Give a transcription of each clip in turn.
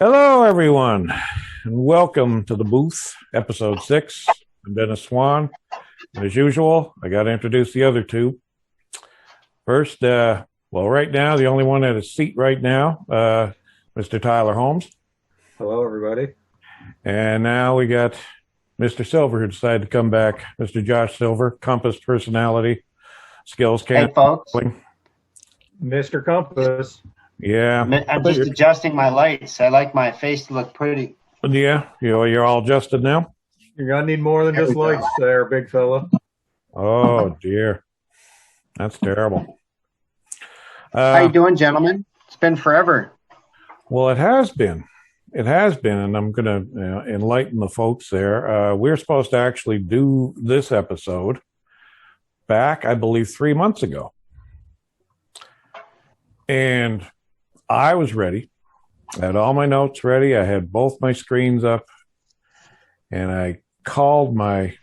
Hello, everyone, and welcome to the booth, episode 6. I'm Dennis Swan, and as usual, I got to introduce the other two. First, right now, the only one at his seat right now, Mr. Tyler Holmes. Hello, everybody. And now we got Mr. Silver, who decided to come back, Mr. Josh Silver, Compass personality, skills Hey, folks. Mr. Compass. Yeah. I'm just adjusting my lights. I like my face to look pretty. Yeah, you're all adjusted now? You're going to need more than just lights there, big fella. Oh, dear. That's terrible. How you doing, gentlemen? It's been forever. Well, it has been. It has been, and I'm going to enlighten the folks there. We're supposed to actually do this episode back, I believe, 3 months ago. And I was ready. I had all my notes ready. I had both my screens up. And I called my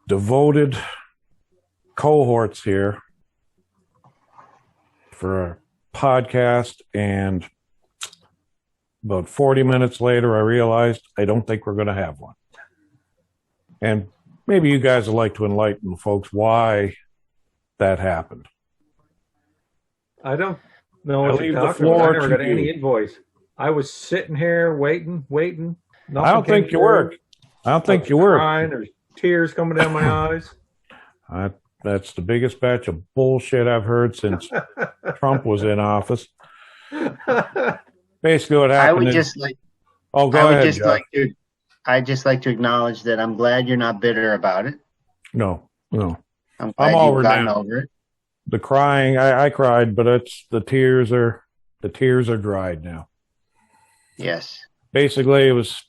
devoted cohorts here for a podcast. And about 40 minutes later, I realized I don't think we're going to have one. And maybe you guys would like to enlighten folks why that happened. I don't know what you're talking about. I never got any invoice. I was sitting here waiting. I don't think you were. I don't think you were. There's tears coming down my eyes. That's the biggest batch of bullshit I've heard since Trump was in office. Basically, what happened I would just like to acknowledge that I'm glad you're not bitter about it. No. I'm glad you've gotten over it. The crying, I cried, but the tears are dried now. Yes. Basically, it was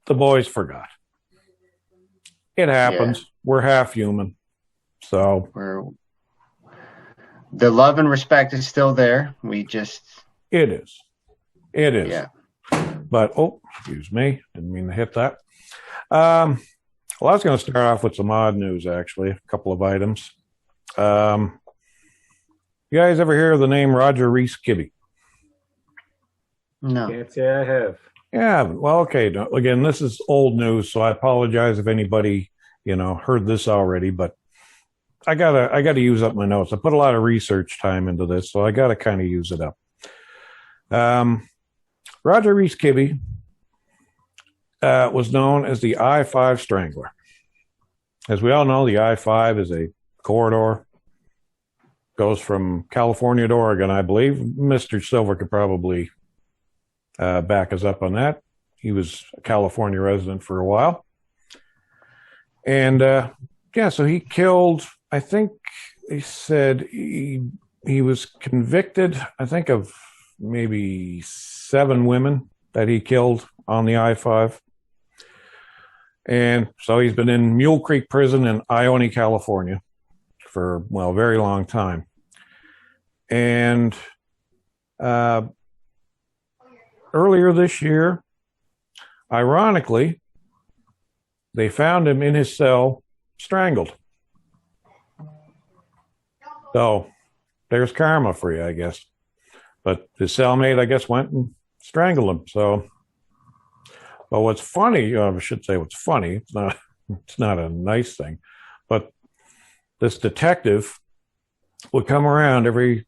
the boys forgot. It happens. Yeah. We're half human, so the love and respect is still there. It is. Yeah. But excuse me, didn't mean to hit that. Well, I was going to start off with some odd news. Actually, a couple of items. You guys ever hear of the name Roger Reese Kibbe? No. Can't say I have. Yeah, well, okay. Again, this is old news, so I apologize if anybody, heard this already, but I gotta use up my notes. I put a lot of research time into this, so I gotta kind of use it up. Roger Reese Kibbe was known as the I-5 Strangler. As we all know, the I-5 is a corridor. Goes from California to Oregon, I believe. Mr. Silver could probably back us up on that. He was a California resident for a while. And, so he killed, I think they said he was convicted, I think, of maybe 7 women that he killed on the I-5. And so he's been in Mule Creek Prison in Ione, California for, a very long time. And earlier this year, ironically, they found him in his cell strangled. So there's karma for you, I guess. But his cellmate, I guess, went and strangled him. So, but what's funny, I should say what's funny, it's not a nice thing, but this detective would come around every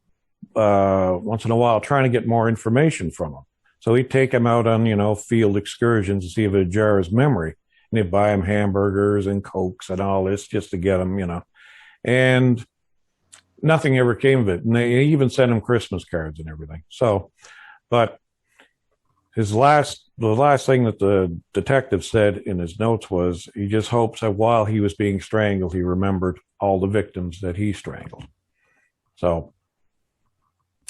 once in a while trying to get more information from him. So he'd take him out on, field excursions to see if it'd jar his memory. And he'd buy him hamburgers and Cokes and all this just to get him, And nothing ever came of it. And they even sent him Christmas cards and everything. So, but the last thing that the detective said in his notes was he just hopes that while he was being strangled, he remembered all the victims that he strangled. So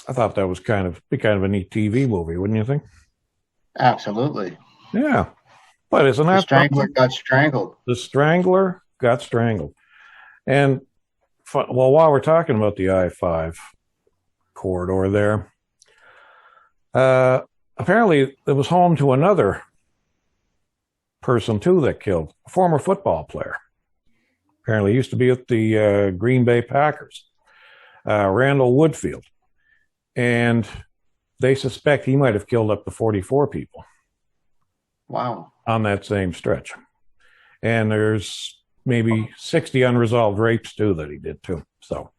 I thought that was kind of a neat TV movie, wouldn't you think? Absolutely. Yeah. But isn't that... The Strangler got strangled. The Strangler got strangled. And, while we're talking about the I-5 corridor there, apparently it was home to another person, too, that killed. A former football player. Apparently used to be with the Green Bay Packers. Randall Woodfield. And they suspect he might have killed up to 44 people. Wow. On that same stretch. And there's maybe 60 unresolved rapes too that he did too. So,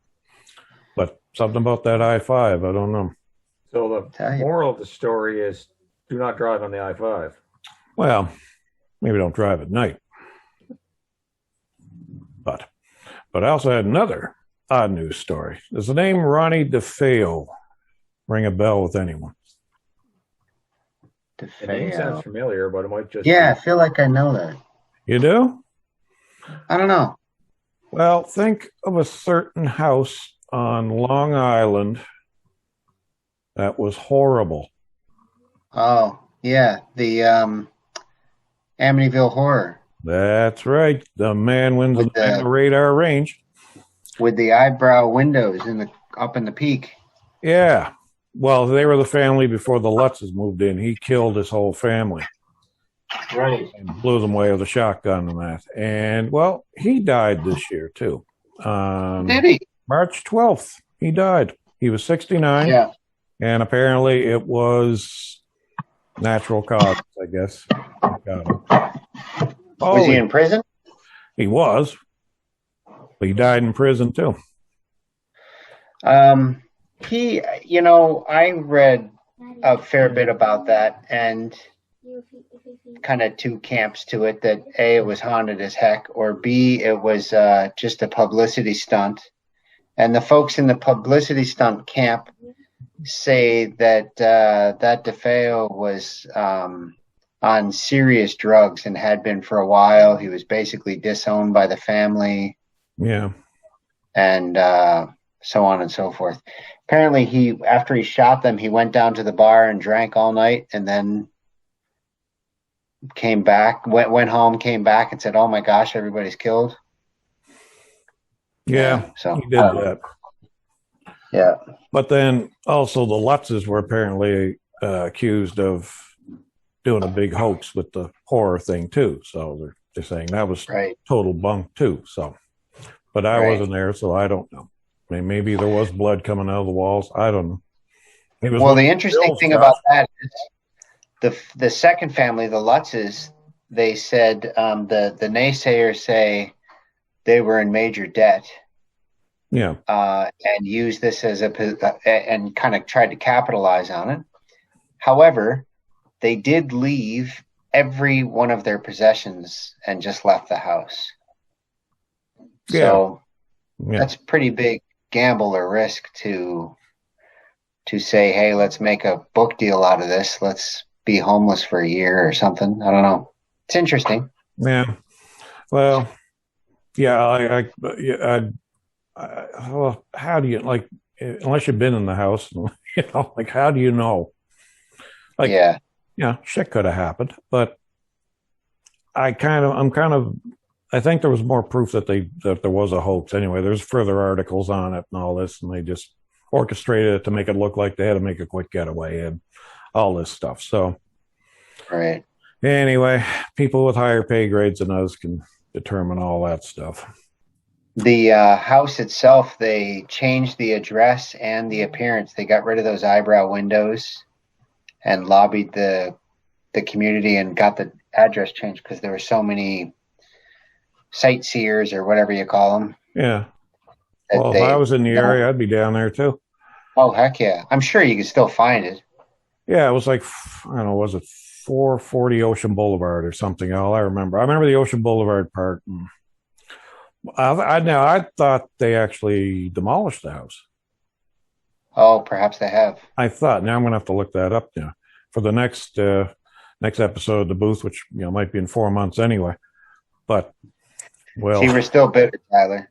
but something about that I-5, I don't know. So the moral of the story is do not drive on the I-5. Well, maybe don't drive at night. But I also had another odd news story. Does the name Ronnie DeFeo ring a bell with anyone? The name sounds familiar, but it might just... Yeah, I feel like I know that. You do? I don't know. Well, think of a certain house on Long Island that was horrible. Oh, yeah. The Amityville Horror. That's right. The man wins the radar range. With the eyebrow windows up in the peak. Yeah. Well, they were the family before the Lutzes moved in. He killed his whole family. Right. And blew them away with a shotgun and that. And, well, he died this year, too. Did he? March 12th, he died. He was 69. Yeah. And apparently it was natural causes, I guess. Was he in prison? He was. But he died in prison, too. I read a fair bit about that, and kind of two camps to it, that A, it was haunted as heck, or B, it was just a publicity stunt. And the folks in the publicity stunt camp say that that DeFeo was on serious drugs and had been for a while. He was basically disowned by the family. Yeah. And so on and so forth. Apparently, after he shot them, he went down to the bar and drank all night, and then came back, went home, came back, and said, "Oh my gosh, everybody's killed." Yeah, so he did that. Yeah. But then also the Lutzes were apparently accused of doing a big hoax with the horror thing too. So they're saying that was total bunk too. So, but I wasn't there, so I don't know. I mean, maybe there was blood coming out of the walls. I don't know. Well, the interesting thing about that is the second family, the Lutzes, they said the naysayers say they were in major debt. Yeah. And use this as and kind of tried to capitalize on it. However, they did leave every one of their possessions and just left the house. Yeah. So that's a pretty big gamble or risk to say, hey, let's make a book deal out of this. Let's be homeless for a year or something. I don't know. It's interesting. Yeah. Well, yeah, well, how do you, like, unless you've been in the house, like, how do you know? Like, shit could have happened, but I think there was more proof that there was a hoax anyway. There's further articles on it and all this, and they just orchestrated it to make it look like they had to make a quick getaway and all this stuff. So, right. Anyway, people with higher pay grades than us can determine all that stuff. The house itself, they changed the address and the appearance. They got rid of those eyebrow windows and lobbied the community and got the address changed because there were so many sightseers or whatever you call them. Yeah. Well, if I was in the area, I'd be down there too. Oh, heck yeah. I'm sure you can still find it. Yeah, it was like, I don't know, was it 440 Ocean Boulevard or something? All I remember the Ocean Boulevard part. I thought they actually demolished the house. Oh, perhaps they have. I thought. Now I'm going to have to look that up now for the next episode of The Booth, which might be in 4 months anyway. But well, you were still bitter, Tyler.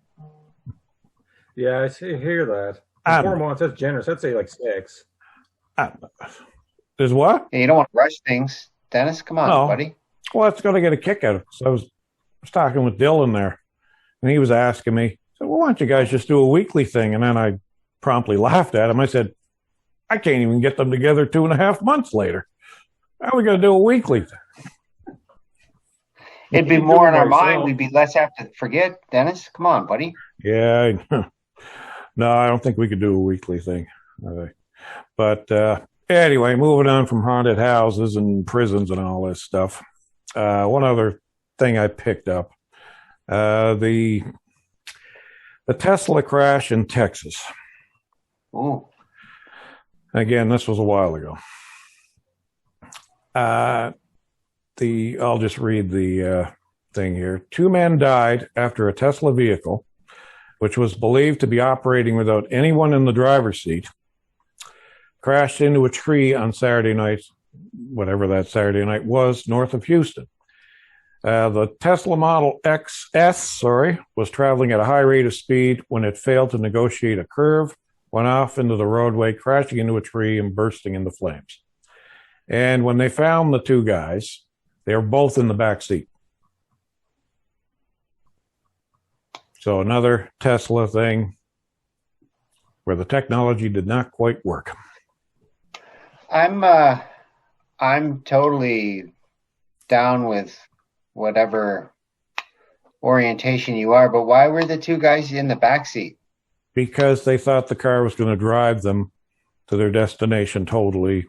Yeah, I hear that. 4 months, that's generous. I'd say like 6. There's what? Yeah, you don't want to rush things, Dennis. Come on, buddy. Well, it's going to get a kick out of it. So I was talking with Dylan there, and he was asking me, "So, well, why don't you guys just do a weekly thing?" And then I promptly laughed at him. I said, "I can't even get them together 2.5 months later. How are we going to do a weekly thing?" It'd be more in our mind. We'd be less apt to forget. Dennis, come on, buddy. Yeah. No, I don't think we could do a weekly thing. But anyway, moving on from haunted houses and prisons and all this stuff. One other thing I picked up: the Tesla crash in Texas. Oh. Again, this was a while ago. I'll just read the thing here. 2 men died after a Tesla vehicle, which was believed to be operating without anyone in the driver's seat, crashed into a tree on Saturday night, whatever that Saturday night was, north of Houston. The Tesla Model XS, was traveling at a high rate of speed when it failed to negotiate a curve, went off into the roadway, crashing into a tree and bursting into flames. And when they found the 2 guys, they were both in the back seat. So another Tesla thing where the technology did not quite work. I'm totally down with whatever orientation you are, but why were the 2 guys in the back seat? Because they thought the car was going to drive them to their destination totally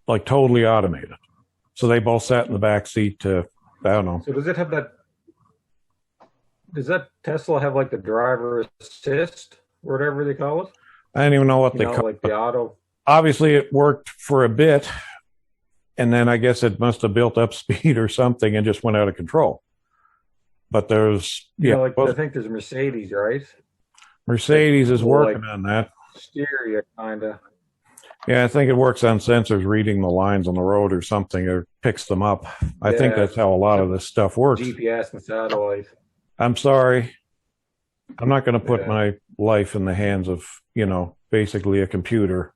automated. So they both sat in the back seat to, I don't know. So does that Tesla have like the driver assist or whatever they call it? I don't even know what they call like it. The auto. Obviously it worked for a bit, and then I guess it must have built up speed or something and just went out of control. But there's, I think there's Mercedes, right? Mercedes is working on that. Stereo, kind of. Yeah, I think it works on sensors reading the lines on the road or something, or picks them up. I think that's how a lot of this stuff works. GPS and satellite. I'm sorry. I'm not going to put my life in the hands of, basically a computer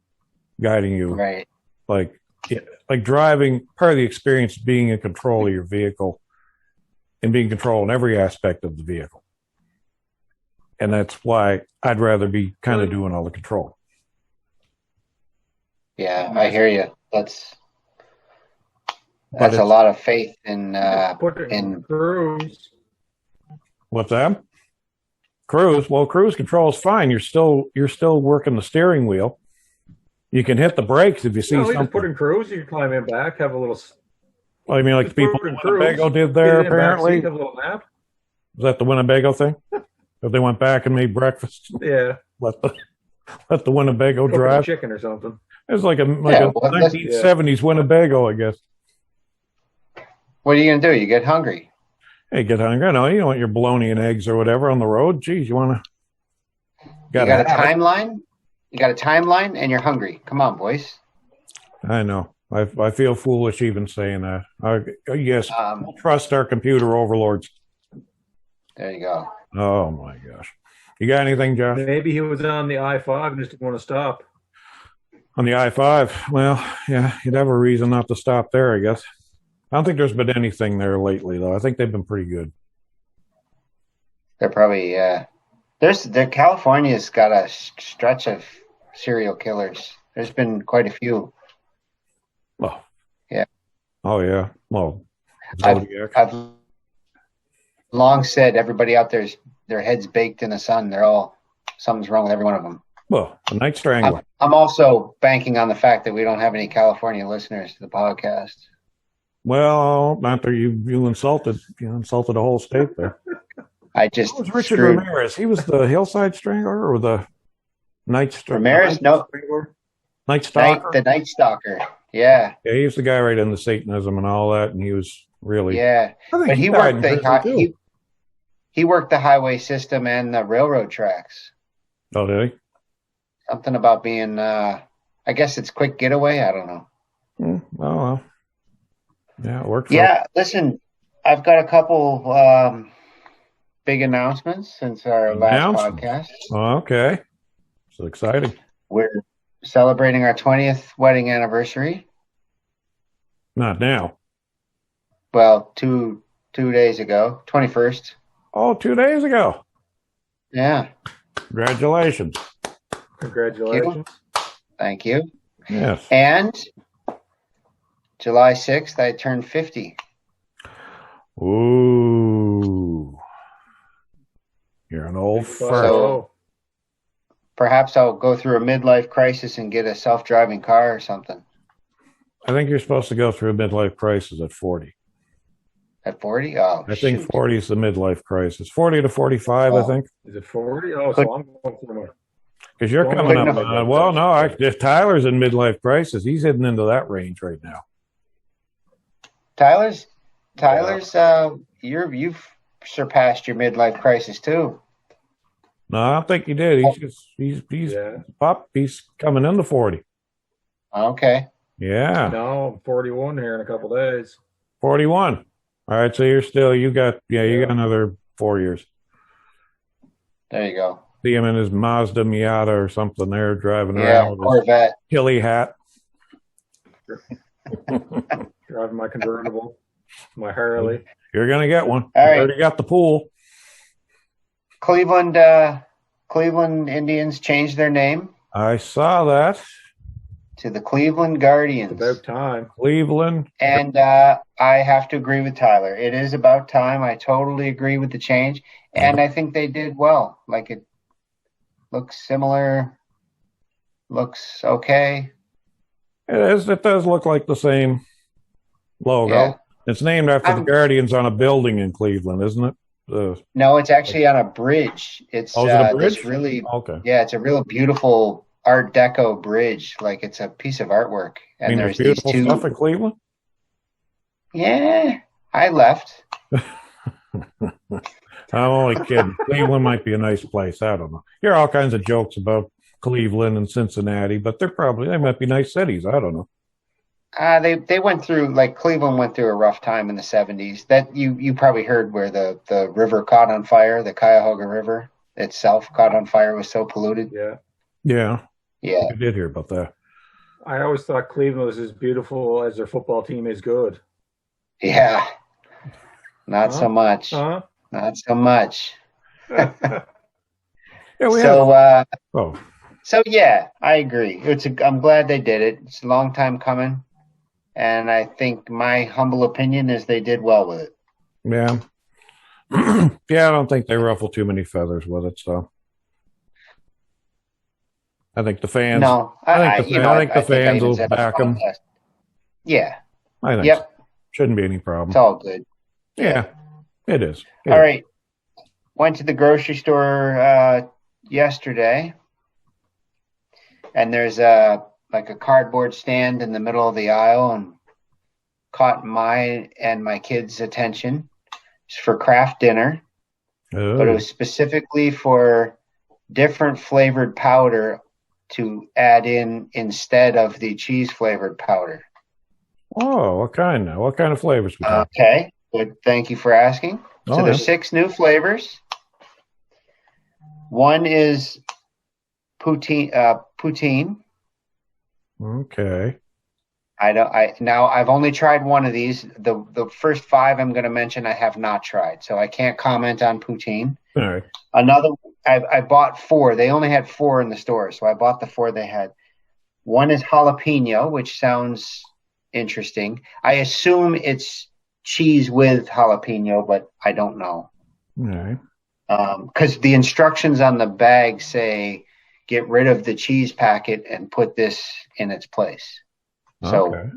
guiding you. Right. Like driving, part of the experience being in control of your vehicle and being in control in every aspect of the vehicle. And that's why I'd rather be kind of doing all the control. Yeah, I hear you. That's a lot of faith in cruise. What's that? Cruise. Well, cruise control is fine. You're still working the steering wheel. You can hit the brakes if you see something. Just put in cruise. You can climb in back, have a little. Well, you mean like the people in Winnebago did there, apparently? Have a little nap. Was that the Winnebago thing? If they went back and made breakfast? Yeah. Let the Winnebago drive. Chicken or something. It was like a 1970s Winnebago, I guess. What are you going to do? You get hungry. Hey, get hungry. No, you don't want your bologna and eggs or whatever on the road. Geez, you want to... You got a timeline? You got a timeline and you're hungry. Come on, boys. I know. I feel foolish even saying that. Yes, we'll trust our computer overlords. There you go. Oh, my gosh. You got anything, Josh? Maybe he was on the I-5 and just didn't want to stop. On the I-5? Well, yeah, you'd have a reason not to stop there, I guess. I don't think there's been anything there lately, though. I think they've been pretty good. They're probably, California's got a stretch of serial killers. There's been quite a few. Oh. Yeah. Oh, yeah. Well, I've long said everybody out there's their heads baked in the sun. Something's wrong with every one of them. Well, the Night Strangler. I'm also banking on the fact that we don't have any California listeners to the podcast. Well, not that you insulted a whole state there. I just was Richard Ramirez. He was the Hillside Strangler or the Night Strangler? Ramirez, no. Night Stalker. The Night Stalker. Yeah. Yeah, he was the guy right into Satanism and all that, and he was really. Yeah, but he worked he worked the highway system and the railroad tracks. Oh, did he? Something about being, I guess it's quick getaway. I don't know. Oh, well. Yeah, it worked. Listen, I've got a couple big announcements since our last podcast. Oh, okay. So exciting. We're celebrating our 20th wedding anniversary. Not now. Well, two days ago, 21st. Oh, 2 days ago. Yeah. Congratulations. Congratulations. Thank you. Yes. And July 6th, I turned 50. Ooh. You're an old fart. So, Perhaps I'll go through a midlife crisis and get a self-driving car or something. I think you're supposed to go through a midlife crisis at 40. At 40? Oh, I think 40 is the midlife crisis. 40 to 45, I think. Is it 40? Oh, so I'm going for because you're coming up on, well, no, if Tyler's in midlife crisis, he's heading into that range right now. Tyler's, you've surpassed your midlife crisis too. No, I don't think he did. He's coming into 40. Okay. Yeah. No, I'm 41 here in a couple days. 41. All right, so you got another 4 years. There you go. See him in his Mazda Miata or something there driving around with Corvette. His hilly hat. Driving my convertible, my Harley. You're going to get one. All right. Already got the pool. Cleveland Indians changed their name. I saw that. To the Cleveland Guardians. It's about time. Cleveland. And I have to agree with Tyler. It is about time. I totally agree with the change. And I think they did well. Like, it looks similar. Looks okay. It is. It does look like the same logo. Yeah. It's named after the Guardians on a building in Cleveland, isn't it? No, it's actually on a bridge. It's is it a bridge? It's really okay. Yeah, it's a real beautiful Art Deco bridge. Like, it's a piece of artwork. And there's beautiful stuff in Cleveland. Yeah, I left. I'm only kidding. Cleveland might be a nice place. I don't know. You hear all kinds of jokes about Cleveland and Cincinnati, but they might be nice cities. I don't know. They went through, like, Cleveland went through a rough time in the 70s. That you probably heard where the river caught on fire, the Cuyahoga River itself caught on fire, was so polluted. Yeah. Yeah. Yeah. I did hear about that. I always thought Cleveland was as beautiful as their football team is good. Yeah. Not so much. Not so much. So yeah, I agree. I'm glad they did it. It's a long time coming. And I think my humble opinion is they did well with it. Yeah. Yeah, I don't think they ruffle too many feathers with it, so I think the fans. No, I think the fans will back them. Yeah, I think. Yep. So. Shouldn't be any problem. It's all good. Yeah, it is. All right. Went to the grocery store yesterday, and there's a cardboard stand in the middle of the aisle, and caught my and my kids' attention. It's for Kraft Dinner, but it was specifically for different flavored powder to add in instead of the cheese flavored powder. Oh, what kind now? What kind of flavors? Okay, good. Thank you for asking. So there's 6 new flavors. One is poutine. Okay. I've only tried one of these. The first 5 I'm going to mention I have not tried, so I can't comment on poutine. All right. Another, I bought 4. They only had 4 in the store, so I bought the 4 they had. One is jalapeno, which sounds interesting. I assume it's cheese with jalapeno, but I don't know. All right. Because the instructions on the bag say, get rid of the cheese packet and put this in its place. So, okay.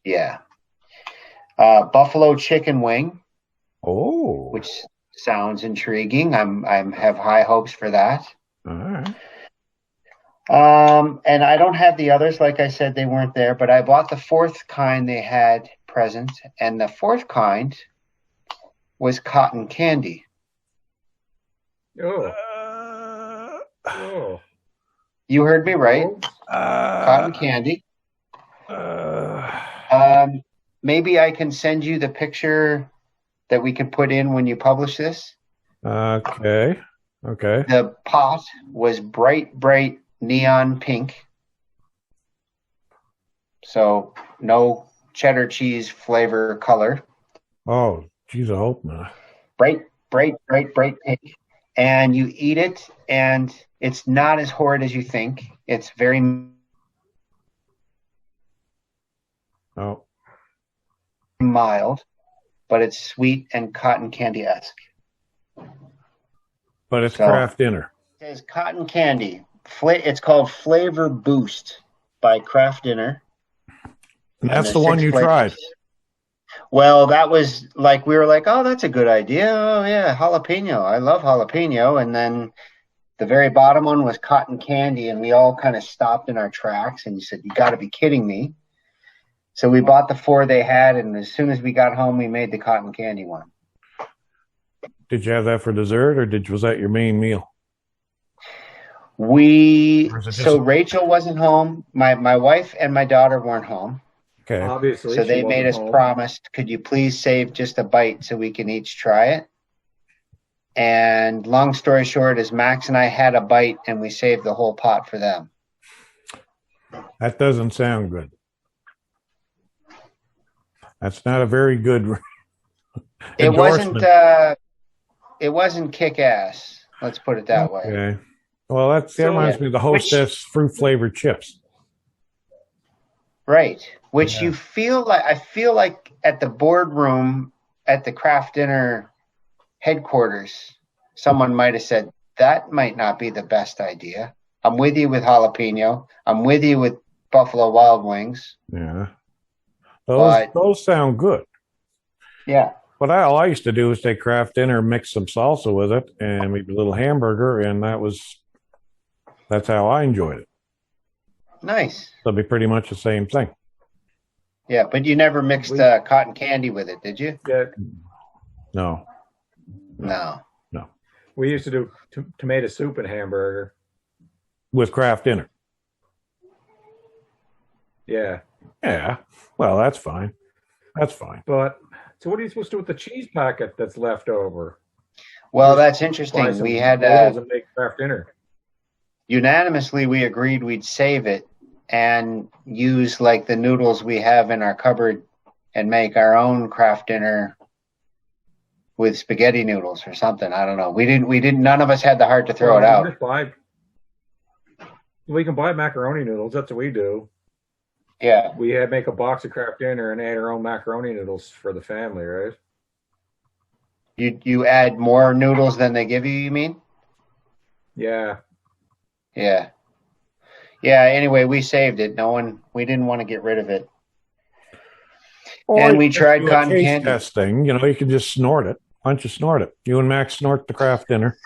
Yeah. Buffalo chicken wing. Oh. Which sounds intriguing. I have high hopes for that. All right. And I don't have the others. Like I said, they weren't there, but I bought the 4th kind they had present, and the 4th kind was cotton candy. Oh. You heard me right. Cotton candy. Maybe I can send you the picture that we can put in when you publish this. Okay. The pot was bright neon pink. So no cheddar cheese flavor color. Oh, geez, I hope not. Bright pink. And you eat it, and it's not as horrid as you think. It's very mild, but it's sweet and cotton candy-esque. But it's Kraft Dinner. It says cotton candy, It's called Flavor Boost by Kraft Dinner. And that's the one you tried. Well, that was like, we were like, oh, that's a good idea. Oh, yeah, jalapeno. I love jalapeno. And then the very bottom one was cotton candy, and we all kind of stopped in our tracks, and you said, you got to be kidding me. So we bought the 4 they had, and as soon as we got home, we made the cotton candy one. Did you have that for dessert, or was that your main meal? So Rachel wasn't home. My wife and my daughter weren't home. Okay. Obviously. So they made us promise, could you please save just a bite so we can each try it? And long story short is Max and I had a bite, and we saved the whole pot for them. That doesn't sound good. That's not a very good It wasn't kick-ass. Let's put it that way. Okay. Well, that reminds me of the Hostess fruit-flavored chips. Right. Which you feel like, I feel like at the boardroom at the Kraft Dinner headquarters, someone might have said, that might not be the best idea. I'm with you with jalapeno. I'm with you with Buffalo Wild Wings. Yeah. Those sound good. Yeah. What all I used to do is take Kraft Dinner, mix some salsa with it, and maybe a little hamburger, and that's how I enjoyed it. Nice. So it'd be pretty much the same thing. Yeah, but you never mixed cotton candy with it, did you? Yeah. No. We used to do tomato soup and hamburger. With Kraft Dinner. Yeah. Yeah. Well, that's fine. That's fine. But so what are you supposed to do with the cheese packet that's left over? Well, that's interesting. We had and make Kraft Dinner. Unanimously, we agreed we'd save it and use like the noodles we have in our cupboard and make our own Kraft Dinner with spaghetti noodles or something. I don't know. We didn't. None of us had the heart to throw it out. We can buy macaroni noodles. That's what we do. Yeah. We make a box of Kraft Dinner and add our own macaroni noodles for the family, right? You add more noodles than they give you mean? Yeah. Yeah. Yeah, anyway, we saved it. We didn't want to get rid of it. And we tried cotton candy testing. You can just snort it. Why don't you snort it? You and Max snort the Kraft Dinner.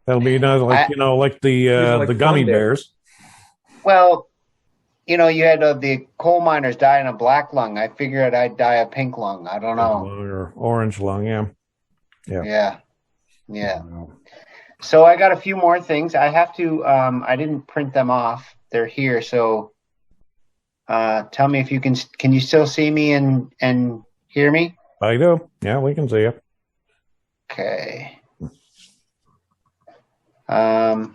That'll be like the gummy bears. Well, you had the coal miners die in a black lung. I figured I'd die a pink lung. I don't know. Or orange lung, yeah. Yeah. So I got a few more things. I have to, I didn't print them off. They're here. So tell me if you can you still see me and hear me? I do. Yeah, we can see you. Okay. All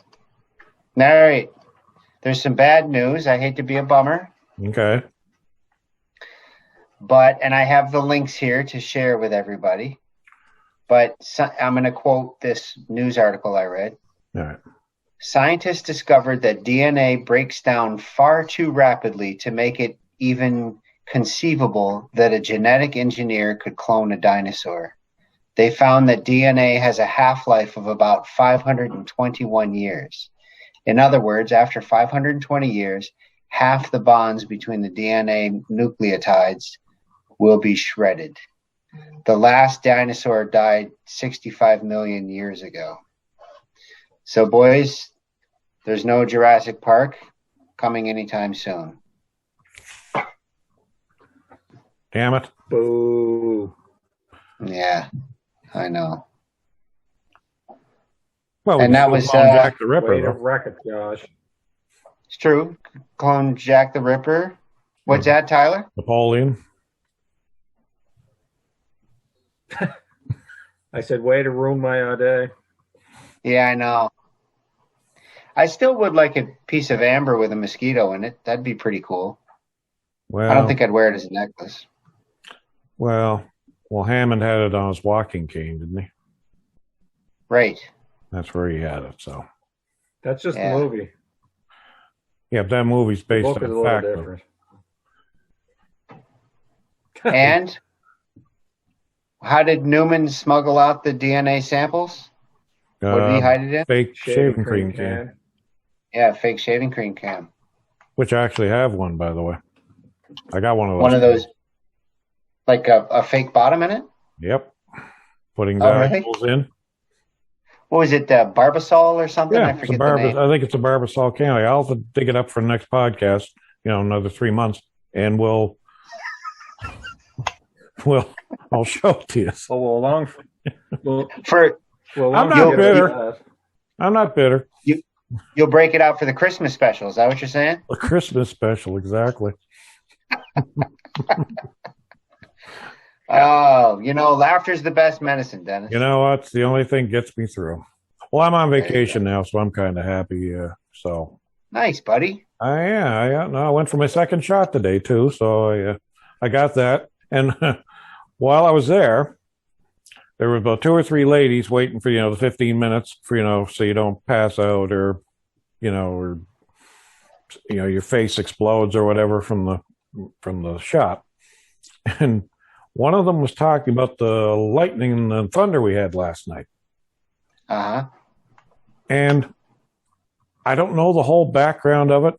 right. There's some bad news. I hate to be a bummer. Okay. And I have the links here to share with everybody. But I'm going to quote this news article I read. All right. Scientists discovered that DNA breaks down far too rapidly to make it even conceivable that a genetic engineer could clone a dinosaur. They found that DNA has a half-life of about 521 years. In other words, after 520 years, half the bonds between the DNA nucleotides will be shredded. The last dinosaur died 65 million years ago. So, boys, there's no Jurassic Park coming anytime soon. Damn it. Boo. Yeah, I know. Well, and that was Jack the Ripper. Way to wreck it, Josh. It's true. Clone Jack the Ripper. What's that, Tyler? Napoleon. I said, way to ruin my day. Yeah, I know. I still would like a piece of amber with a mosquito in it. That'd be pretty cool. Well, I don't think I'd wear it as a necklace. Well, Hammond had it on his walking cane, didn't he? Right. That's where he had it. So that's just the movie. Yeah, but that movie's based on a fact. Different. And how did Newman smuggle out the DNA samples? What did he hide it in? Fake shaving cream can. Yeah, fake shaving cream cam. Which I actually have one, by the way. I got one of those. One of those, like a fake bottom in it? Yep. Putting really? valuables in. What was it, Barbasol or something? Yeah, I forget the name. I think it's a Barbasol can. I'll have to dig it up for the next podcast, another 3 months, and I'll show it to you. I'm not bitter. I'm not bitter. You'll break it out for the Christmas special. Is that what you're saying? A Christmas special, exactly. Oh, laughter's the best medicine, Dennis. You know what? It's the only thing gets me through. Well, I'm on vacation now, so I'm kind of happy. So nice, buddy. I went for my second shot today too, so I got that. And while I was there were about 2 or 3 ladies waiting for the 15 minutes for so you don't pass out or your face explodes or whatever from the shot. And one of them was talking about the lightning and the thunder we had last night. Uh-huh. And I don't know the whole background of it,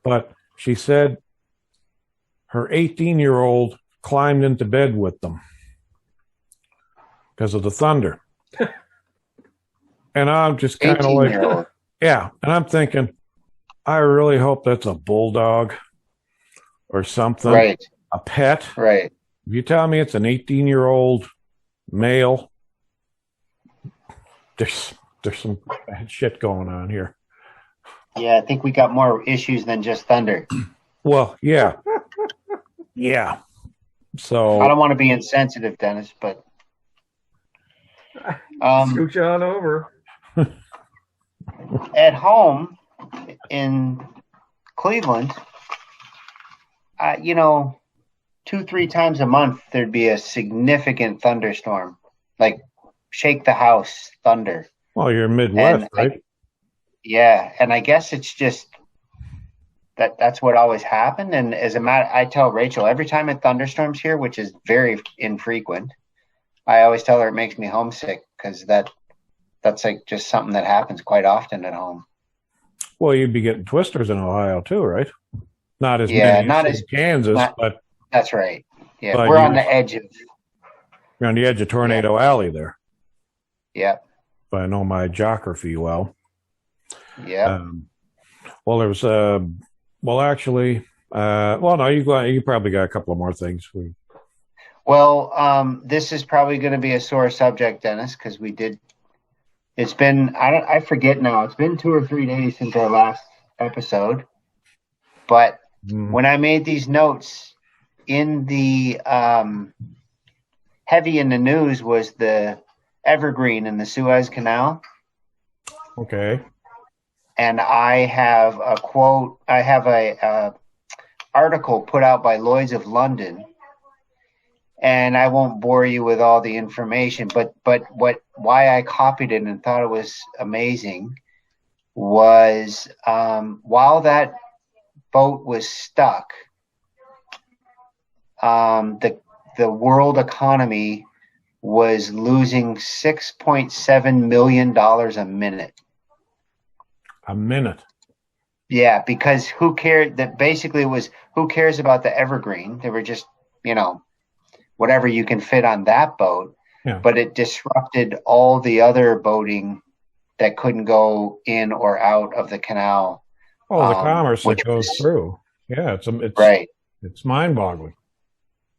but she said her 18-year-old climbed into bed with them because of the thunder. And I'm just kind of like, yeah. And I'm thinking, I really hope that's a bulldog or something. Right. A pet. Right. If you tell me it's an 18-year-old male, there's some bad shit going on here. Yeah, I think we got more issues than just thunder. Well, yeah. Yeah. So I don't want to be insensitive, Dennis, but scooch on over. At home in Cleveland, 2-3 times a month there'd be a significant thunderstorm, like shake the house thunder. Well, you're Midwest, right? Yeah, and I guess it's just that's what always happened. And as a matter, I tell Rachel every time it thunderstorms here, which is very infrequent, I always tell her it makes me homesick because that's like just something that happens quite often at home. Well, you'd be getting twisters in Ohio too, right? Not as many as Kansas, but that's right. Yeah, we're on the edge of. You're on the edge of Tornado Alley there. Yeah. If I know my geography well. Yeah. Well, there was actually, no, you probably got a couple of more things. Well, this is probably going to be a sore subject, Dennis, because it's been, I forget now, it's been 2 or 3 days since our last episode, but when I made these notes in the, heavy in the news was the Evergreen in the Suez Canal. Okay. And I have a quote, I have a article put out by Lloyd's of London, and I won't bore you with all the information, but why I copied it and thought it was amazing was while that boat was stuck, the world economy was losing $6.7 million a minute. A minute. Yeah, because who cared? That basically was who cares about the Evergreen? They were just, whatever you can fit on that boat. Yeah. But it disrupted all the other boating that couldn't go in or out of the canal. Oh, the commerce that goes through. Yeah, it's right. It's mind-boggling.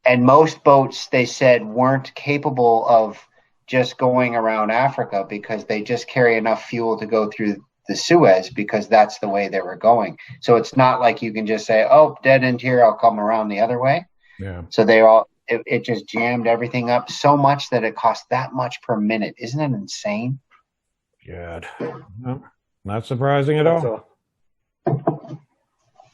And most boats, they said, weren't capable of just going around Africa because they just carry enough fuel to go through the Suez because that's the way they were going. So it's not like you can just say, oh, dead end here, I'll come around the other way. Yeah. So it just jammed everything up so much that it cost that much per minute. Isn't it insane? God. No, not surprising at all.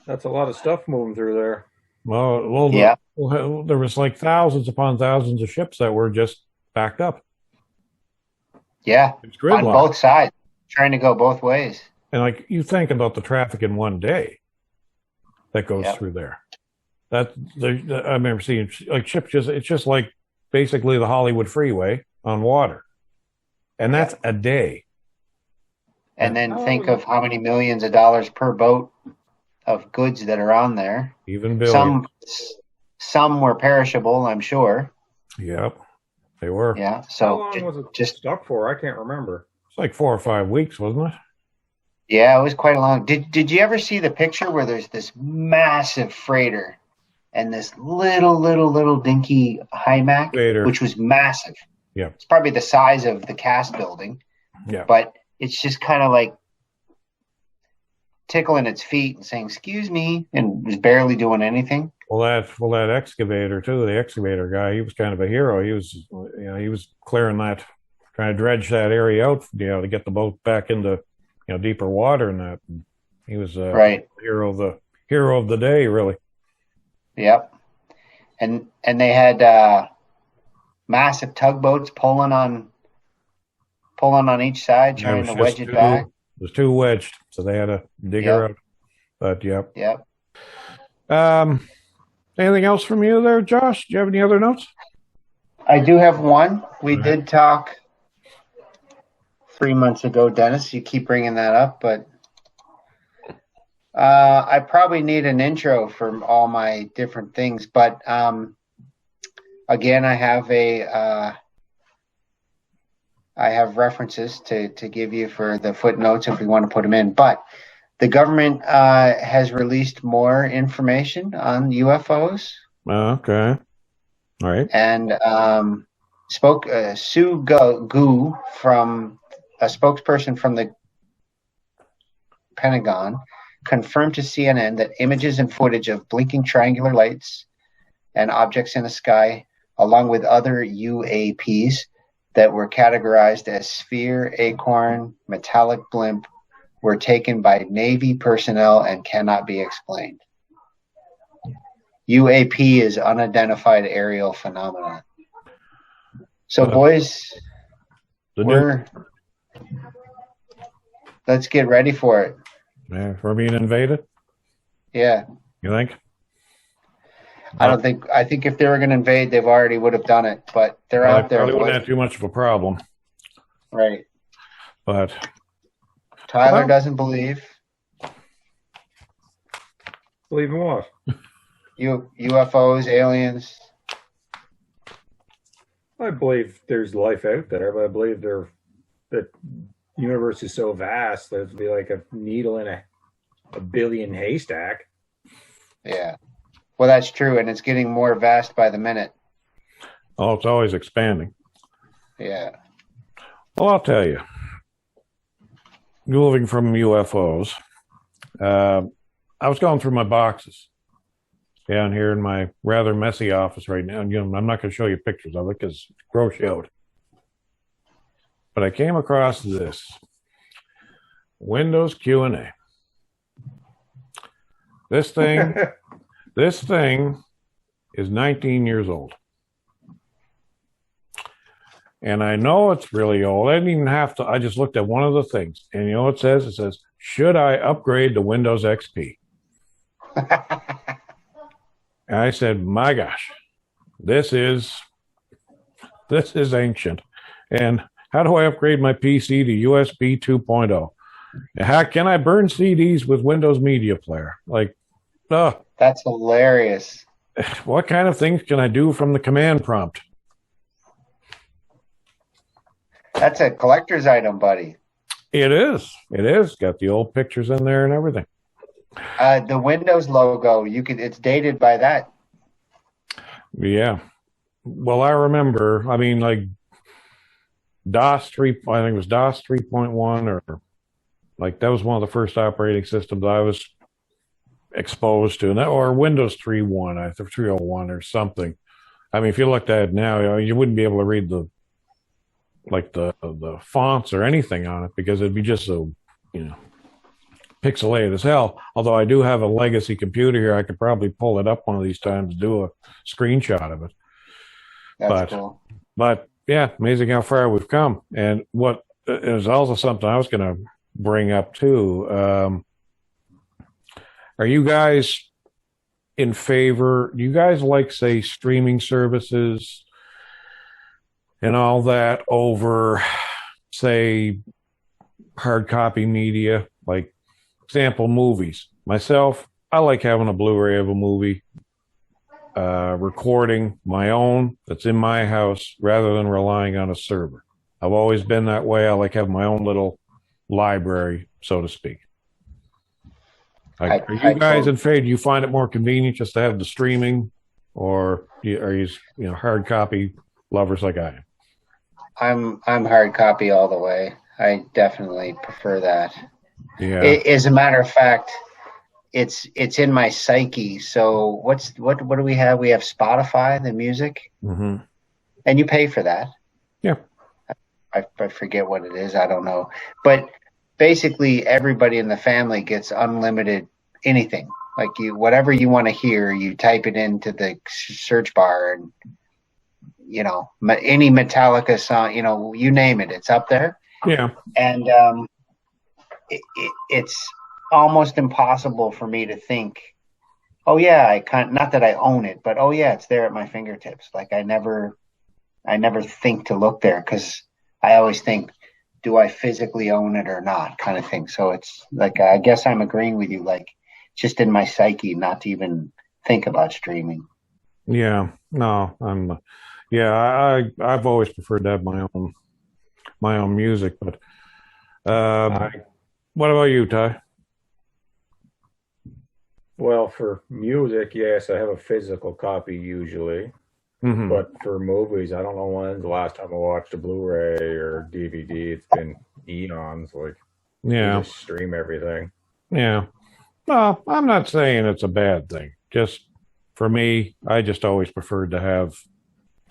That's a lot of stuff moving through there. Well, yeah. There was like thousands upon thousands of ships that were just backed up. Yeah, on both sides, trying to go both ways. And like you think about the traffic in one day that goes through there. I remember seeing like ships it's just like basically the Hollywood freeway on water. And that's a day. and then think of how many millions of dollars per boat of goods that are on there. Even billions. Some were perishable, I'm sure. Yep, they were. Yeah. So how long was it just stuck for? I can't remember. It's like 4 or 5 weeks, wasn't it? Yeah, it was quite a long. Did you ever see the picture where there's this massive freighter and this little dinky HiMac, which was massive? Yeah. It's probably the size of the cast building. Yeah. But it's just kind of like tickling its feet and saying, "Excuse me," and was barely doing anything. Well, that excavator too. The excavator guy, he was kind of a hero. He was clearing that, trying to dredge that area out, to get the boat back into, deeper water and that. And he was right. hero of the day, really. Yep. And they had massive tugboats pulling on each side, trying to wedge it back. It was too wedged, so they had to dig her out. But yep. Anything else from you there, Josh? Do you have any other notes? I do have one. We did talk 3 months ago, Dennis. You keep bringing that up, but I probably need an intro for all my different things. But again, I have references to give you for the footnotes if we want to put them in. But the government has released more information on UFOs. Okay. All right. And Sue Gu, from a spokesperson from the Pentagon, confirmed to CNN that images and footage of blinking triangular lights and objects in the sky, along with other UAPs that were categorized as sphere, acorn, metallic blimp, were taken by Navy personnel and cannot be explained. UAP is unidentified aerial phenomenon. So, boys, let's get ready for it. Yeah, we're being invaded? Yeah. You think? I think if they were going to invade, they already would have done it, but they're out there. Probably wouldn't have too much of a problem. Right. But Tyler doesn't believe. Believe in what? UFOs, aliens. I believe there's life out there, but I believe the universe is so vast that it'd be like a needle in a billion haystack. Yeah. Well, that's true, and it's getting more vast by the minute. Oh, it's always expanding. Yeah. Well, I'll tell you. Moving from UFOs, I was going through my boxes down here in my rather messy office right now. And, I'm not going to show you pictures of it because it's gross out. But I came across this Windows Q&A. This thing is 19 years old. And I know it's really old. I didn't even have to. I just looked at one of the things. And you know what it says? It says, should I upgrade to Windows XP? And I said, my gosh, this is ancient. And how do I upgrade my PC to USB 2.0? How can I burn CDs with Windows Media Player? That's hilarious. What kind of things can I do from the command prompt? That's a collector's item, buddy. It is. Got the old pictures in there and everything. The Windows logo, it's dated by that. Yeah. Well, I remember, DOS 3, I think it was DOS 3.1 or that was one of the first operating systems I was exposed to, or Windows 3.1, I think 3.01 or something. If you looked at it now, you wouldn't be able to read the fonts or anything on it because it'd be just so, pixelated as hell. Although I do have a legacy computer here, I could probably pull it up one of these times, do a screenshot of it. That's cool. But yeah, amazing how far we've come. And what is also something I was going to bring up too. Are you guys in favor? Do you guys like, say, streaming services and all that over, say, hard copy media, like example movies. Myself, I like having a Blu-ray of a movie, recording my own that's in my house rather than relying on a server. I've always been that way. I like having my own little library, so to speak. Are you guys in favor? Do you find it more convenient just to have the streaming, or are you hard copy lovers like I am? I'm hard copy all the way. I definitely prefer that. Yeah. As a matter of fact, it's in my psyche. So what do we have? We have Spotify, the music, mm-hmm. and you pay for that. Yeah. I forget what it is. I don't know. But basically, everybody in the family gets unlimited anything. Like whatever you want to hear, you type it into the search bar, and any Metallica song, you name it, it's up there. Yeah. And it's almost impossible for me to think, oh yeah, I can't. Not that I own it, but oh yeah, it's there at my fingertips. Like I never think to look there because I always think, do I physically own it or not, kind of thing. So it's like, I guess I'm agreeing with you, like just in my psyche, not to even think about streaming. Yeah, no, I've always preferred to have my own music, but what about you, Ty? Well, for music, yes, I have a physical copy usually. Mm-hmm. But for movies, I don't know when's the last time I watched a Blu-ray or DVD. It's been eons. Like, yeah, you just stream everything. Yeah. No, I'm not saying it's a bad thing. Just for me, I just always preferred to have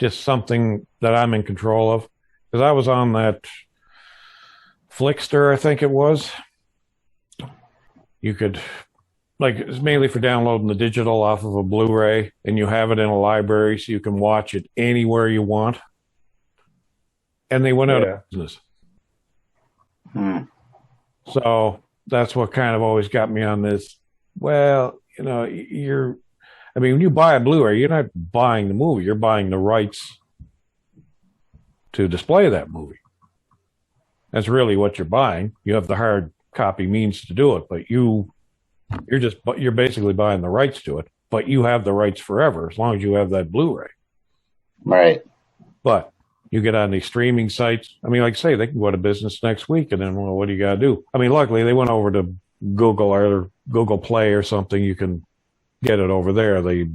just something that I'm in control of. Because I was on that Flickster, I think it was. You could, like, it's mainly for downloading the digital off of a Blu-ray, and you have it in a library so you can watch it anywhere you want. And they went out of business. So that's what kind of always got me on this. Well, when you buy a Blu-ray, you're not buying the movie, you're buying the rights to display that movie. That's really what you're buying. You have the hard copy means to do it, but you're basically buying the rights to it, but you have the rights forever as long as you have that Blu-ray. Right. But you get on these streaming sites. I mean, like I say, they can go out of business next week, and then, well, what do you got to do? I mean, luckily they went over to Google or Google Play or something. You can get it over there. They,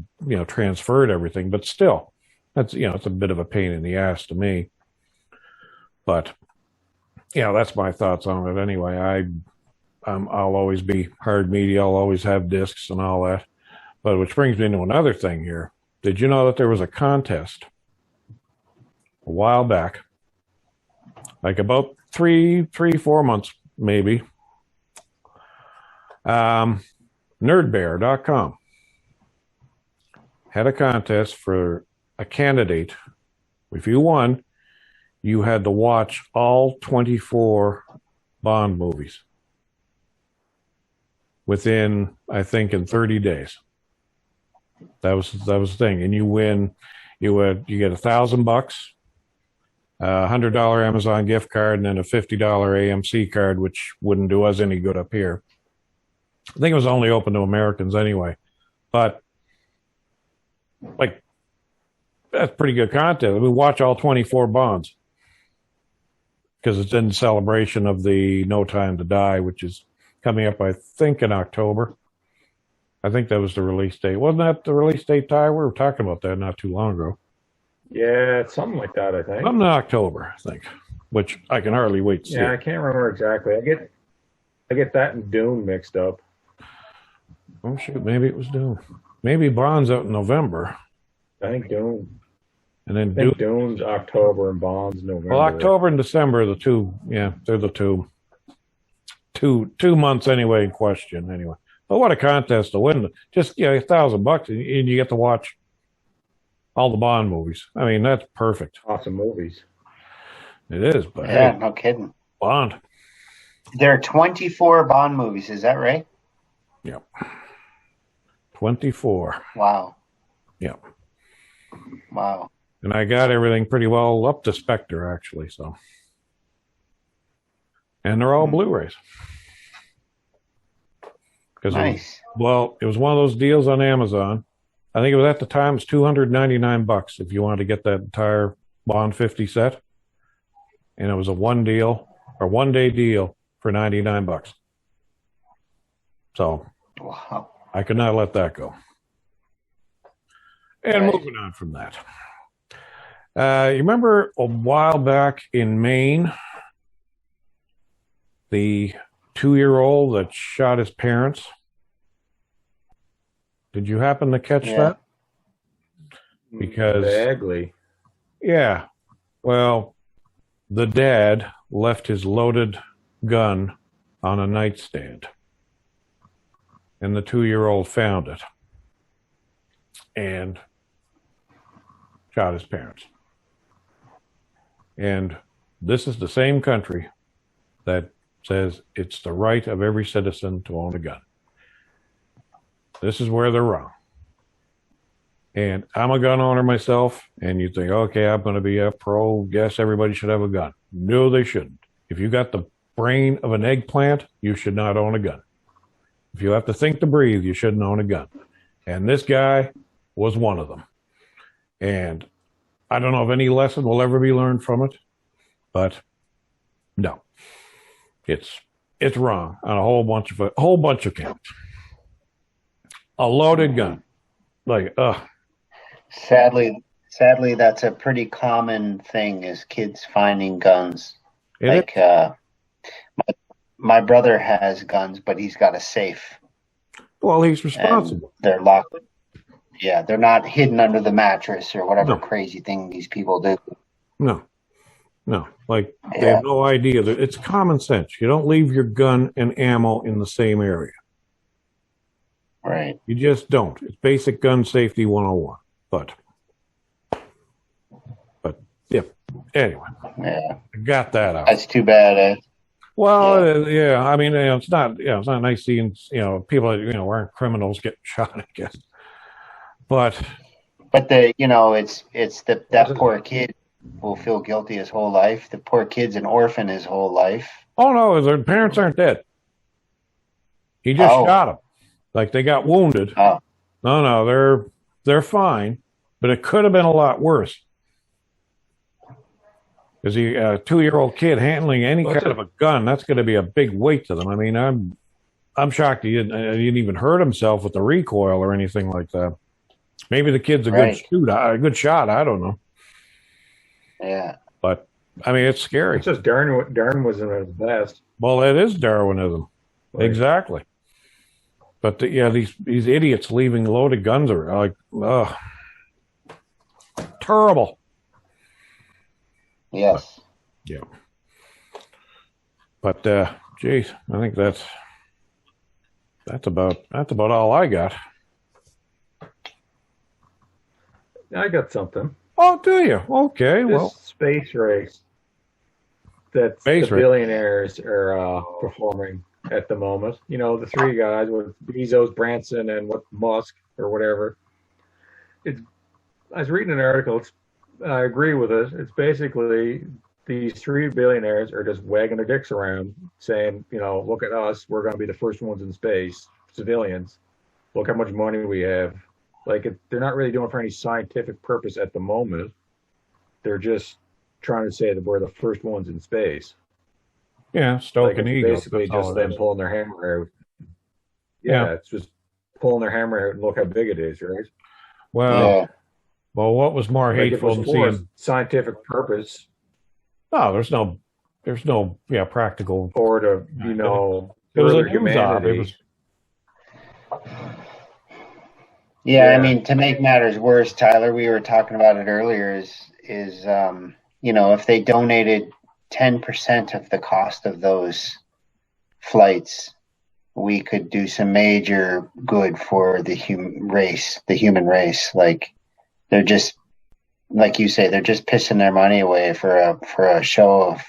transferred everything, but still, that's, it's a bit of a pain in the ass to me. But that's my thoughts on it anyway. I'll always be hard media. I'll always have discs and all that. But which brings me into another thing here. Did you know that there was a contest a while back, like about 4 months maybe? Nerdbear.com had a contest for a candidate. If you won, you had to watch all 24 Bond movies within, I think, in 30 days. That was the thing. And you win, you get $1,000, $100 Amazon gift card, and then a $50 AMC card, which wouldn't do us any good up here. I think it was only open to Americans anyway. But like, that's pretty good content. We watch all 24 Bonds because it's in celebration of the No Time to Die, which is coming up, I think, in October. I think that was the release date. Wasn't that the release date, Ty? We were talking about that not too long ago. Yeah, it's something like that, I think. Something in October, I think, which I can hardly wait to see. Yeah, I can't remember exactly. I get that and Dune mixed up. Oh, shoot, maybe it was Dune. Maybe Bond's out in November. I think Dune. And then Dune's October and Bond's November. Well, October and December are the two. Yeah, they're the two months anyway in question anyway. But what a contest to win. Just, $1,000 and you get to watch all the Bond movies. I mean, that's perfect. Awesome movies. It is, but yeah, no kidding. Bond. There are 24 Bond movies, is that right? Yep. 24. Wow. Yep. Wow. And I got everything pretty well up to Spectre, actually, so. and they're all Blu-rays. Nice. It was one of those deals on Amazon. I think it was at the time, it's $299 if you wanted to get that entire Bond 50 set. And it was a one-day deal for $99. So Wow. I could not let that go. And moving on from that. You remember a while back in Maine, the 2-year-old that shot his parents? Did you happen to catch that? Because vaguely. Yeah. Well, the dad left his loaded gun on a nightstand, and the 2-year-old found it and shot his parents. And this is the same country that says it's the right of every citizen to own a gun. This is where they're wrong. And I'm a gun owner myself, and you think, okay, I'm going to be a pro, yes, everybody should have a gun. No, they shouldn't. If you got the brain of an eggplant, you should not own a gun. If you have to think to breathe, you shouldn't own a gun. And this guy was one of them. And I don't know if any lesson will ever be learned from it, but no, it's wrong on a whole bunch of counts. A loaded gun, like Sadly, that's a pretty common thing, is kids finding guns. My brother has guns, but he's got a safe. Well, he's responsible. They're locked. Yeah, they're not hidden under the mattress or whatever crazy thing these people do. No. Like, they have no idea. It's common sense. You don't leave your gun and ammo in the same area. Right. You just don't. It's basic gun safety 101. But yeah. Anyway. Yeah. I got that out. That's too bad. Well, yeah. I mean, it's not nice seeing, people that, aren't criminals getting shot, I guess. But it's that poor kid will feel guilty his whole life. The poor kid's an orphan his whole life. Oh no, their parents aren't dead. He just shot them. Like, they got wounded. Oh. No, they're fine, but it could have been a lot worse. Because a 2-year-old kid handling any kind of a gun, that's going to be a big weight to them. I mean, I'm shocked he didn't even hurt himself with the recoil or anything like that. Maybe the kid's a good shot. I don't know. Yeah. But I mean, it's scary. It's just Darwinism at its best. Well, it is Darwinism, exactly. But these idiots leaving loaded guns are like, terrible. Yes. Yeah. But geez, I think that's about all I got. I got something. Oh, do you? Okay. This space race that the billionaires are performing at the moment. The three guys with Bezos, Branson, and Musk or whatever. I was reading an article. I agree with it. It's basically these three billionaires are just wagging their dicks around, saying, look at us. We're going to be the first ones in space, civilians. Look how much money we have. Like, they're not really doing it for any scientific purpose at the moment. They're just trying to say that we're the first ones in space. Yeah, stoking ego. Basically, just them pulling their hammer out. Yeah, it's just pulling their hammer out and look how big it is, right? Well, what was more hateful than seeing scientific purpose? No, there's no practical or to it was a news job. It was. Yeah, I mean, to make matters worse, Tyler, we were talking about it earlier, is if they donated 10% of the cost of those flights, we could do some major good for the human race. Like, they're just, like you say, they're just pissing their money away for a show of.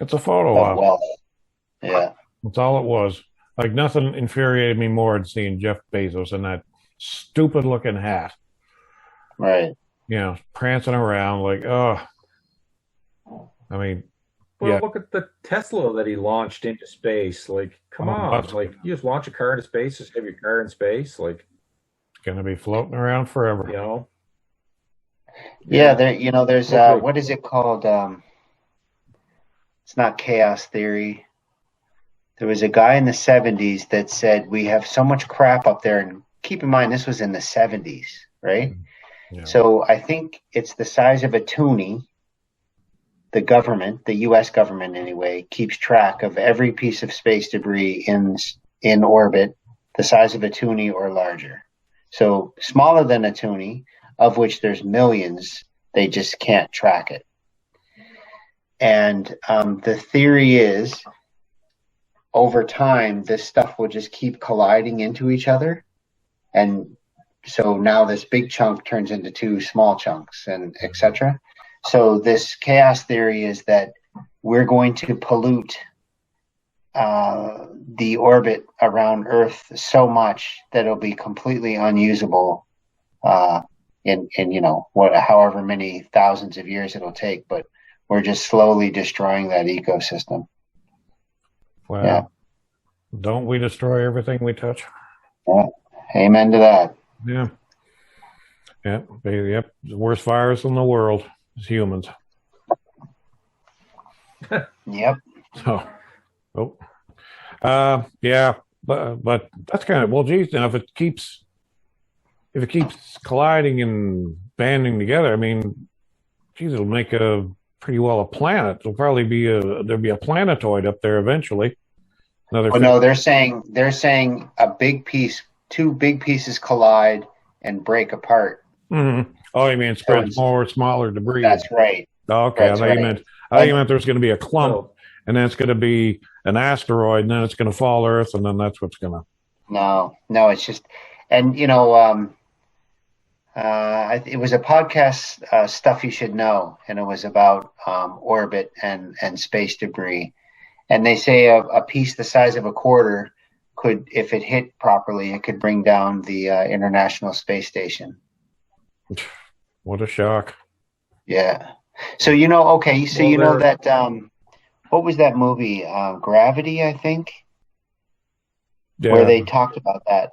It's a photo op. Wealth. Yeah, that's all it was. Like, nothing infuriated me more than seeing Jeff Bezos in that stupid looking hat. Right. Prancing around like, oh. I mean, Well, look at the Tesla that he launched into space. Like, come on. Like, you just launch a car into space, just have your car in space. Like, it's going to be floating around forever. you know? Yeah, there's what is it called? It's not chaos theory. There was a guy in the 70s that said we have so much crap up there, and keep in mind this was in the 70s, right? Yeah. So I think it's the size of a toonie. The government, the U.S. government anyway, keeps track of every piece of space debris in orbit, the size of a toonie or larger. So smaller than a toonie, of which there's millions, they just can't track it. And the theory is, over time, this stuff will just keep colliding into each other. And so now this big chunk turns into two small chunks, and et cetera. So this chaos theory is that we're going to pollute the orbit around Earth so much that it'll be completely unusable in however many thousands of years it'll take. But we're just slowly destroying that ecosystem. Well, yeah. Don't we destroy everything we touch? Yeah. Amen to that. Yeah. Yeah. Yep. The worst virus in the world is humans. Yep. So, yeah, but that's kind of, well, geez, now if it keeps colliding and banding together, I mean, geez, it'll make pretty well a planet. It'll probably there'll be a planetoid up there eventually. No, they're saying two big pieces collide and break apart. Mm-hmm. Oh, you mean spread more smaller debris? That's right. Oh, okay, I thought you meant there's going to be a clump, and then it's going to be an asteroid, and then it's going to fall Earth, and then that's what's going to. No, it's just, and it was a podcast, Stuff You Should Know, and it was about orbit and space debris. And they say a piece the size of a quarter could, if it hit properly, it could bring down the International Space Station. What a shock. Yeah. So, that, what was that movie? Gravity, I think? Yeah. Where they talked about that.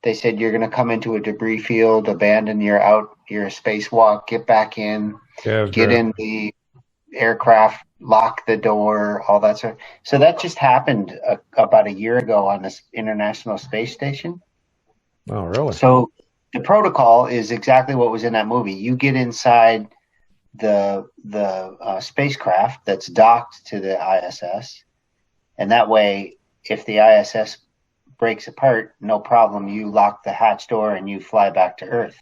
They said you're going to come into a debris field, abandon your spacewalk, get back in, get in the aircraft, lock the door, all that sort. So that just happened about a year ago on this International Space Station. Oh, really? So the protocol is exactly what was in that movie. You get inside the spacecraft that's docked to the ISS, and that way, if the ISS breaks apart, no problem. You lock the hatch door and you fly back to Earth.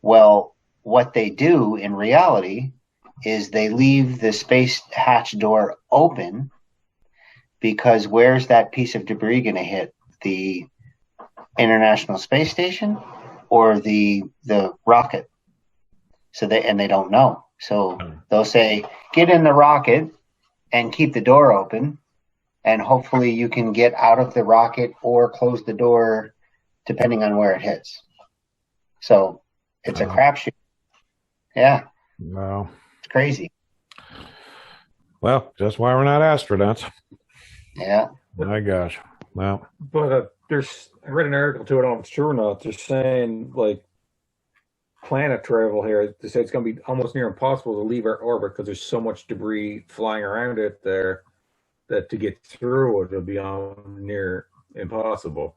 Well, what they do in reality is they leave the space hatch door open, because where's that piece of debris going to hit? The International Space Station or the rocket? So they don't know. So they'll say, get in the rocket and keep the door open, and hopefully you can get out of the rocket or close the door depending on where it hits. So it's a crapshoot. Yeah. Wow. It's crazy. Well, that's why we're not astronauts. Yeah. My gosh. Well. But I read an article too, I don't know if it's true or not. They're saying, like, planet travel here, they say it's going to be almost near impossible to leave our orbit because there's so much debris flying around it there that to get through it will be near impossible.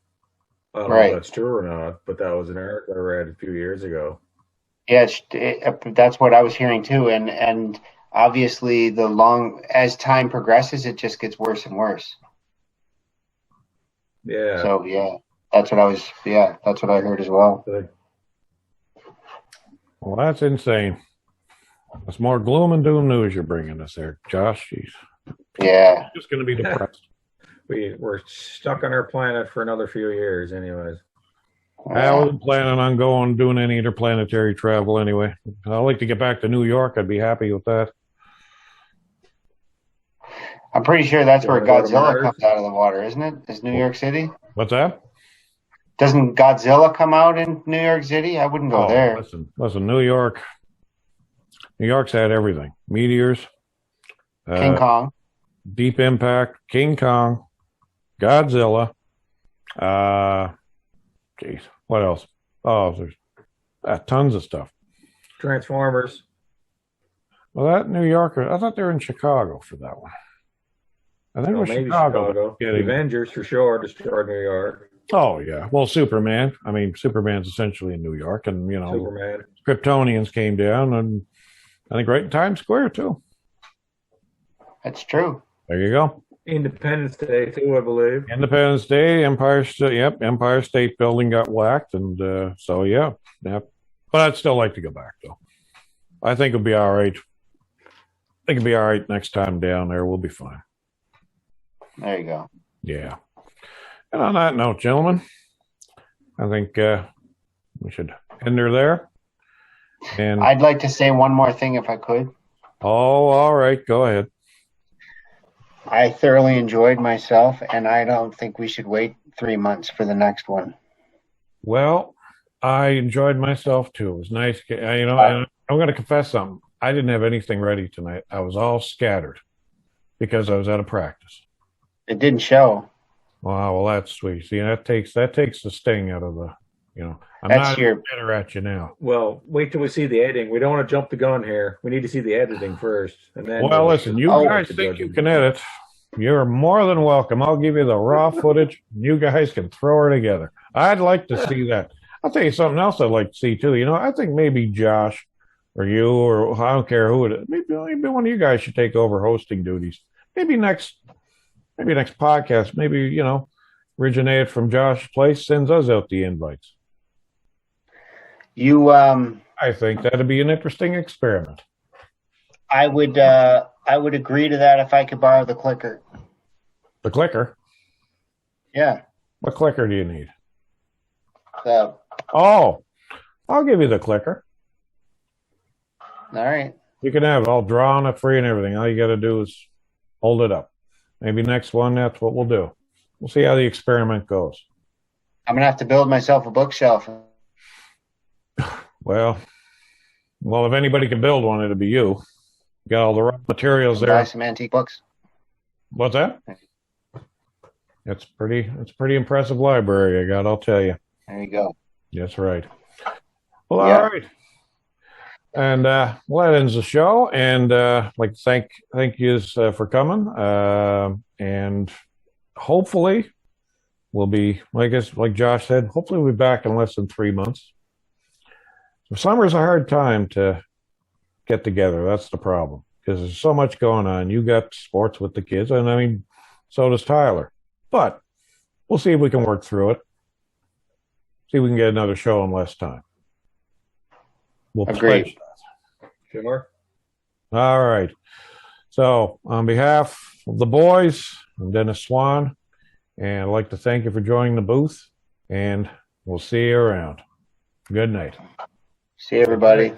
I don't know if that's true or not, but that was an article I read a few years ago. Yeah, that's what I was hearing too, and obviously as time progresses, it just gets worse and worse. Yeah. So that's what I heard as well. Well, that's insane. That's more gloom and doom news you're bringing us there, Josh. Jeez. Yeah. Just going to be depressed. We're stuck on our planet for another few years anyways. I wasn't planning on doing any interplanetary travel anyway. I'd like to get back to New York. I'd be happy with that. I'm pretty sure that's where Godzilla comes out of the water, isn't it? Is New York City? What's that? Doesn't Godzilla come out in New York City? I wouldn't go there. Listen, New York's had everything. Meteors, King Kong. Deep Impact, King Kong, Godzilla. Geez, what else? Oh, there's tons of stuff. Transformers. Well, that New Yorker, I thought they were in Chicago for that one. I think it was Maybe Chicago. The Avengers for sure destroyed New York. Oh, yeah. Well, Superman. I mean, Superman's essentially in New York, and, you know, Superman. Kryptonians came down, and I think right in Times Square, too. That's true. There you go. Independence Day, too, I believe. Independence Day, Empire State Building got whacked, and so, yeah. But I'd still like to go back, though. I think it'll be all right. I think it'll be all right next time down there. We'll be fine. There you go. Yeah. And on that note, gentlemen, I think we should end her there. And I'd like to say one more thing if I could. oh, all right. Go ahead. I thoroughly enjoyed myself, and I don't think we should wait 3 months for the next one. Well, I enjoyed myself too. It was nice. You know, and I'm going to confess something. I didn't have anything ready tonight. I was all scattered because I was out of practice. It didn't show. Wow, well, that's sweet. See, that takes the sting out of the, you know. I'm That's not your- better at you now. Well, wait till we see the editing. We don't want to jump the gun here. We need to see the editing first. And then Well, listen, you guys think you can edit. You're more than welcome. I'll give you the raw footage. You guys can throw her together. I'd like to see that. I'll tell you something else I'd like to see too. You know, I think maybe Josh or you or I don't care who it is. Maybe one of you guys should take over hosting duties. Maybe next podcast. Maybe, you know, originate from Josh's place, sends us out the invites. I think that'd be an interesting experiment. I would agree to that if I could borrow the clicker. The clicker? Yeah. What clicker do you need? So, Oh, I'll give you the clicker. all right. You can have it all drawn up free and everything. All you got to do is hold it up. Maybe next one, that's what we'll do. We'll see how the experiment goes. I'm gonna have to build myself a bookshelf. Well, if anybody can build one, it'll be you. You got all the raw materials Buy there. some antique books. What's that? It's pretty impressive library I got, I'll tell you. There you go. That's right. Well, Yeah. all right. And well, that ends the show. And I'd like to thank you for coming. And hopefully we'll be, I guess, like Josh said, hopefully we'll be back in less than 3 months. So summer's a hard time to get together. That's the problem because there's so much going on. You got sports with the kids, and I mean, so does Tyler. But we'll see if we can work through it. See if we can get another show in less time. We'll Agreed. pledge that. Sure. All right. So, on behalf of the boys, I'm Dennis Swan, and I'd like to thank you for joining the booth, and we'll see you around. Good night. See you, everybody.